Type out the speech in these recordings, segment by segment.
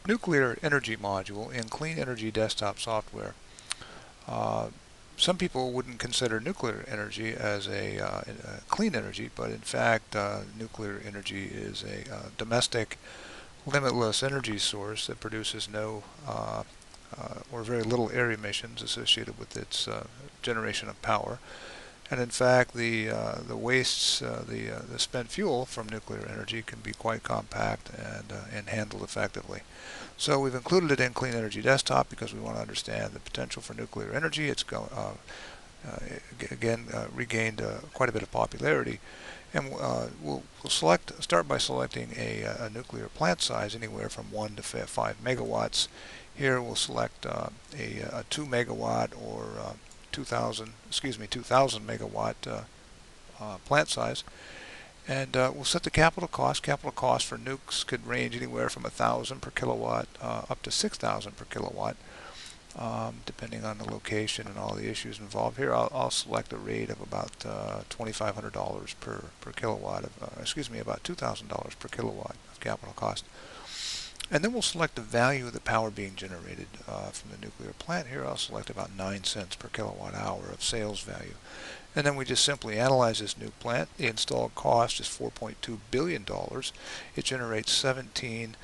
Nuclear energy module in clean energy desktop software. Uh, some people wouldn't consider nuclear energy as a clean energy, but in fact nuclear energy is a domestic limitless energy source that produces no or very little air emissions associated with its generation of power. And in fact, the wastes, the spent fuel from nuclear energy can be quite compact and handled effectively. So we've included it in Clean Energy Desktop because we want to understand the potential for nuclear energy. It's again regained quite a bit of popularity, and we'll start by selecting a nuclear plant size anywhere from 1 to 5 megawatts. Here we'll select a 2 megawatt or 2000 megawatt plant size, and we'll set the capital cost. Capital cost for nukes could range anywhere from 1,000 per kilowatt up to 6,000 per kilowatt, depending on the location and all the issues involved. Here I'll select a rate of about $2,500 per kilowatt, about $2,000 per kilowatt of capital cost. And then we'll select the value of the power being generated from the nuclear plant. Here I'll select about 9 cents per kilowatt hour of sales value. And then we just simply analyze this new plant. The installed cost is $4.2 billion. It generates 17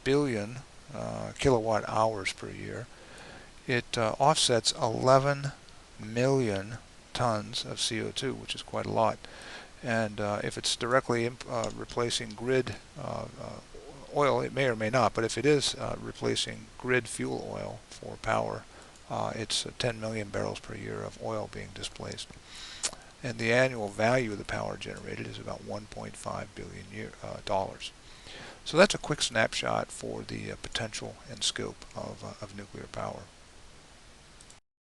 billion kilowatt hours per year. It offsets 11 million tons of CO2, which is quite a lot. And if it's directly replacing grid oil, it may or may not, but if it is replacing grid fuel oil for power, it's 10 million barrels per year of oil being displaced. And the annual value of the power generated is about $1.5 billion dollars. So that's a quick snapshot for the potential and scope of nuclear power.